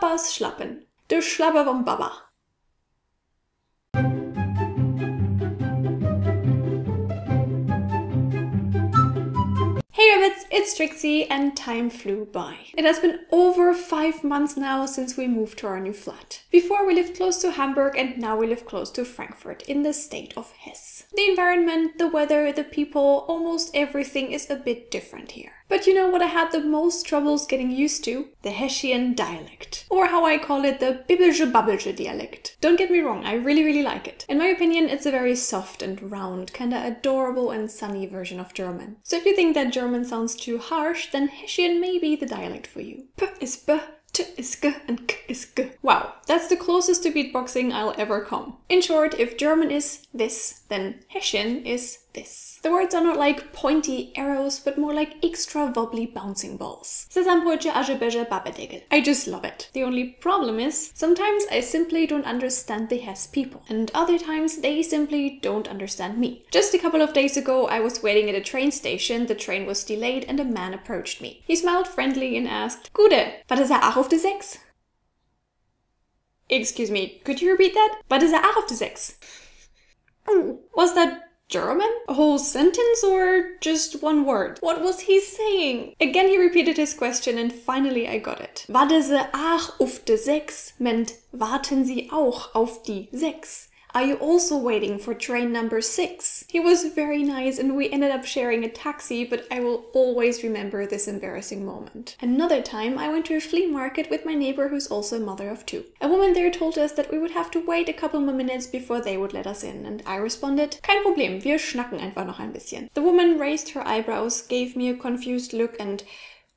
Papas Schlappen. De Schlappe vom Baba. Hey Rabbits, it's Trixie and time flew by. It has been over 5 months now since we moved to our new flat. Before we lived close to Hamburg and now we live close to Frankfurt in the state of Hesse. The environment, the weather, the people, almost everything is a bit different here. But you know what I had the most troubles getting used to? The Hessian dialect. Or how I call it, the bibbelge-babbelge dialect. Don't get me wrong, I really like it. In my opinion, it's a very soft and round, kinda adorable and sunny version of German. So if you think that German sounds too harsh, then Hessian may be the dialect for you. P is b, t is g, and k is g. Wow, that's the closest to beatboxing I'll ever come. In short, if German is this, then Hessian is this. The words are not like pointy arrows, but more like extra wobbly bouncing balls. I just love it. The only problem is, sometimes I simply don't understand the Hesse people, and other times they simply don't understand me. Just a couple of days ago, I was waiting at a train station, the train was delayed, and a man approached me. He smiled friendly and asked, Gute, war das auch auf de 6? Excuse me, could you repeat that? War das auch auf de 6? Was that German? A whole sentence or just one word? What was he saying? Again he repeated his question and finally I got it. Warten Sie auch auf die 6 meant warten Sie auch auf die 6. Are you also waiting for train number 6? He was very nice and we ended up sharing a taxi, but I will always remember this embarrassing moment. Another time I went to a flea market with my neighbor who's also a mother of 2. A woman there told us that we would have to wait a couple more minutes before they would let us in, and I responded, Kein Problem, wir schnacken einfach noch ein bisschen. The woman raised her eyebrows, gave me a confused look and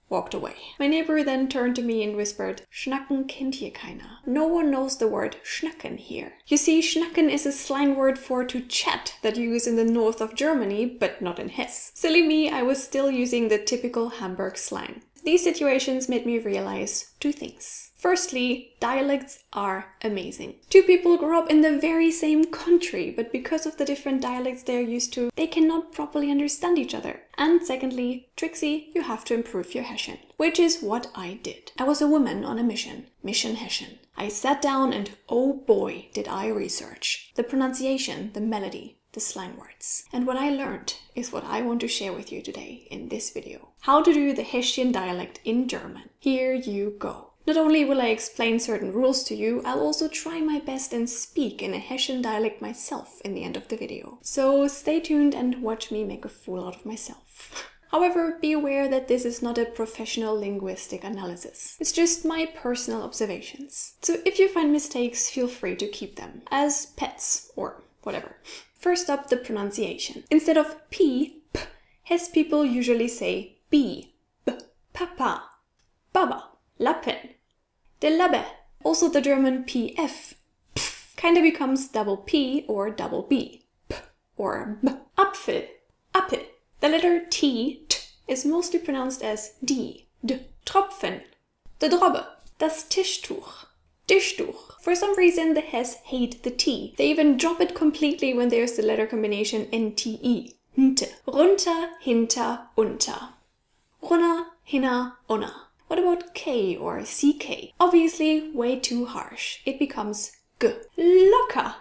walked away. My neighbor then turned to me and whispered, Schnacken kennt hier keiner. No one knows the word schnacken here. You see, schnacken is a slang word for to chat that you use in the north of Germany, but not in Hesse. Silly me, I was still using the typical Hamburg slang. These situations made me realize 2 things. Firstly, dialects are amazing. 2 people grow up in the very same country, but because of the different dialects they're used to, they cannot properly understand each other. And secondly, Trixie, you have to improve your Hessian. Which is what I did. I was a woman on a mission. Mission Hessian. I sat down and oh boy, did I research. The pronunciation, the melody, the slang words. And what I learned is what I want to share with you today in this video. How to do the Hessian dialect in German. Here you go. Not only will I explain certain rules to you, I'll also try my best and speak in a Hessian dialect myself in the end of the video. So stay tuned and watch me make a fool out of myself. However, be aware that this is not a professional linguistic analysis. It's just my personal observations. So if you find mistakes, feel free to keep them as pets or whatever. First up, the pronunciation. Instead of p, Hesse people usually say b, papa, baba, Lappen, de Labbe. Also the German pf, kinda becomes double p or double b, p or b. Apfel, Apfel. The letter t, is mostly pronounced as d, d. Tropfen, de Drobbe. Das Tischtuch, Tischtuch. For some reason the Hesse hate the t. They even drop it completely when there's the letter combination nte. Nte. Runter, hinter, unter. Runner, hinner, unter. What about K or CK? Obviously way too harsh. It becomes G. Locker.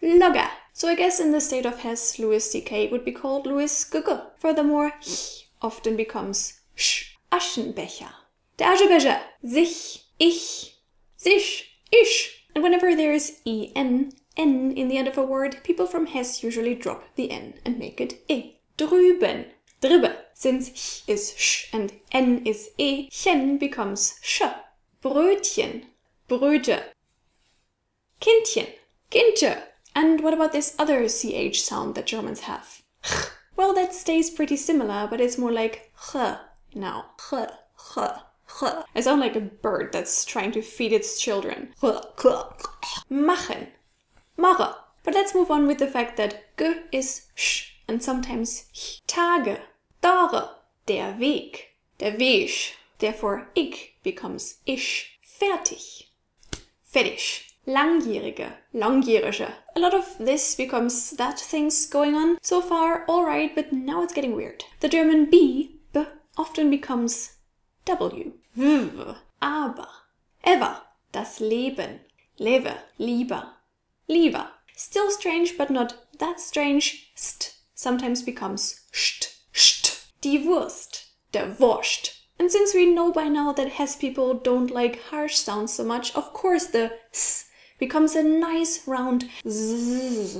Logger. So I guess in the state of Hesse, Louis CK would be called Louis GG. Furthermore, h often becomes sh. Aschenbecher. Der Aschebecher. Sich. Ich. Sich. Ich. And whenever there is en, n in the end of a word, people from Hesse usually drop the n and make it e. Drüben. Dribbe. Since h is sh and n is e, chen becomes sh. Brötchen, Bröte. Kindchen, Kindje. And what about this other ch sound that Germans have? Well, that stays pretty similar, but it's more like ch now. Ch, ch, ch. I sound like a bird that's trying to feed its children. Machen, mache. But let's move on with the fact that g is sh and sometimes h. Tage. Tage, der Weg, der Weg. Therefore, ich becomes ich. Fertig, fertig. Langjährige, langjährige. A lot of this becomes that things going on. So far, alright, but now it's getting weird. The German b, often becomes w. Aber, ever, Das Leben. Leve, lieber, lieber. Still strange, but not that strange. St sometimes becomes st. Die Wurst, der Wurst. And since we know by now that Hesse people don't like harsh sounds so much, of course the s becomes a nice round z.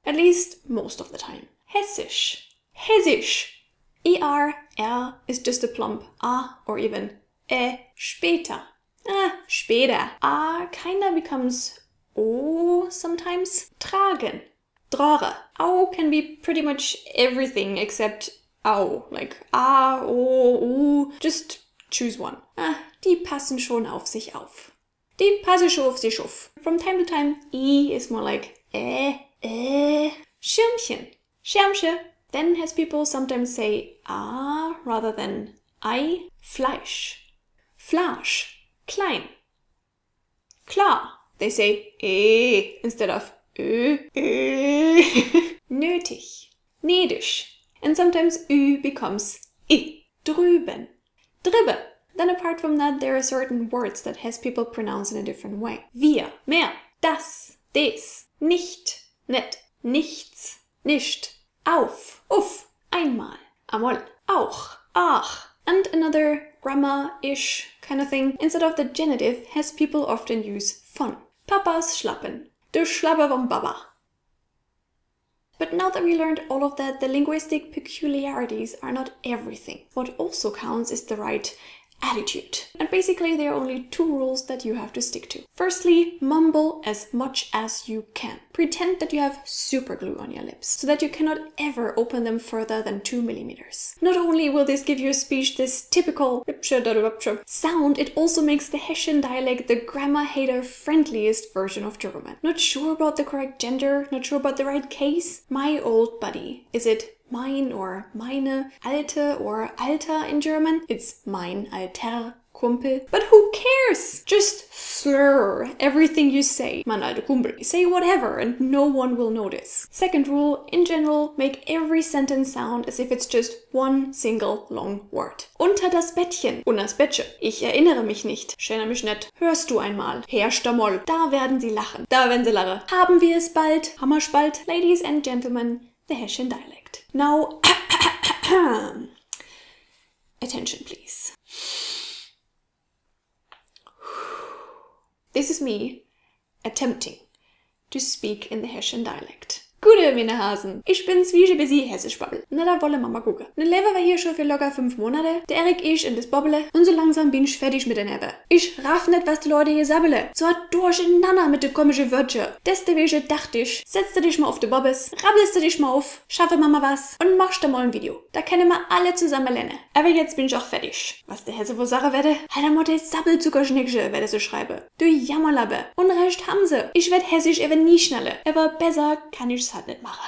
At least most of the time. Hessisch. Hessisch. ER, R is just a plump A or even später. Später. A kinda becomes O sometimes. Tragen. Drare. Au can be pretty much everything except Au. Like A, O, U. Just choose one. Die passen schon auf sich auf. Die passen schon auf sich auf. From time to time, I is more like Schirmchen. Schirmchen. Then Hesse people sometimes say A rather than I. Fleisch. Flasch. Klein. Klar. They say instead of Nötig. Nedisch. And sometimes Ü becomes I. Drüben. Dribbe. Then apart from that, there are certain words that Hesse people pronounce in a different way. Wir. Mehr. Das. Des. Nicht. Net. Nichts. Nicht. Auf. Uff. Einmal. Amol. Auch. Ach. And another grammar-ish kind of thing. Instead of the genitive, Hesse people often use von. Papas Schlappen. Du Schlappe vom Baba. But now that we learned all of that, the linguistic peculiarities are not everything. What also counts is the right attitude. And basically there are only two rules that you have to stick to. Firstly, mumble as much as you can. Pretend that you have super glue on your lips, so that you cannot ever open them further than 2 millimeters. Not only will this give your speech this typical sound, it also makes the Hessian dialect the grammar hater friendliest version of German. Not sure about the correct gender, not sure about the right case? My old buddy. Is it mein or meine, alte or alter in German? It's mein, alter, Kumpel. But who cares? Just slur everything you say. Mein alter Kumpel. Say whatever and no one will notice. Second rule, in general, make every sentence sound as if it's just one single long word. Unter das Bettchen. Unter das Bettchen. Ich erinnere mich nicht. Ich erinnere mich nicht. Hörst du einmal. Herrscht Moll. Da werden sie lachen. Da werden sie lachen. Haben wir es bald. Haben wir's bald. Ladies and gentlemen, the Hessian dialect. Now, attention please. This is me attempting to speak in the Hessian dialect. Gute, meine Hasen. Ich bin's, wie ich bis sie Hessisch babbel. Na, da wollen wir mal gucken. Ne Leve war hier schon für locker 5 Monate. Der Erik ich in das Bobble. Und so langsam bin ich fertig mit der Neve. Ich raff nicht, was die Leute hier sabbele. So hat durcheinander mit de komischen Wörter. Deswegen dachte ich, setz dich mal auf de Bobbes, rabbelst du dich mal auf, schaffe mal was und machst da mal ein Video. Da können wir alle zusammen lernen. Aber jetzt bin ich auch fertig. Was der Hesse wohl Sache werde? Alter Mutter, Sabbelzuckerschnicksche, werde so schreibe. Du Jammerlappe. Unrecht haben sie. Ich werd Hessisch eben nie schneller. Aber besser kann ich's halt nicht machen.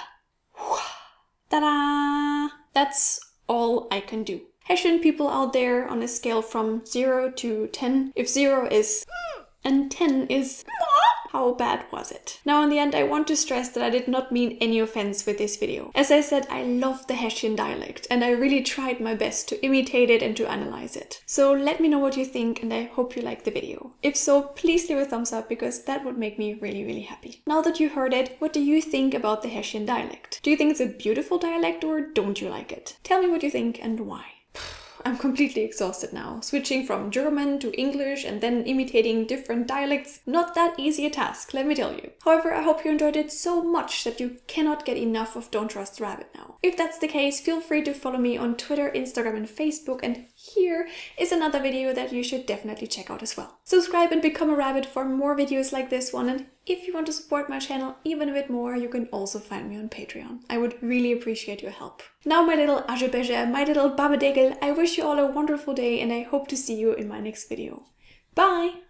Tada! That's all I can do. Hessian people out there on a scale from 0 to 10. If 0 is and 10 is how bad was it? Now in the end I want to stress that I did not mean any offense with this video. As I said, I love the Hessian dialect and I really tried my best to imitate it and to analyze it. So let me know what you think and I hope you liked the video. If so, please leave a thumbs up because that would make me really happy. Now that you heard it, what do you think about the Hessian dialect? Do you think it's a beautiful dialect or don't you like it? Tell me what you think and why. I'm completely exhausted now. Switching from German to English and then imitating different dialects, not that easy a task, let me tell you. However, I hope you enjoyed it so much that you cannot get enough of Don't Trust the Rabbit now. If that's the case, feel free to follow me on Twitter, Instagram and Facebook, and here is another video that you should definitely check out as well. Subscribe and become a rabbit for more videos like this one, and if you want to support my channel even a bit more, you can also find me on Patreon. I would really appreciate your help. Now my little Aschebecher, my little Babadegel, I wish you all a wonderful day and I hope to see you in my next video. Bye!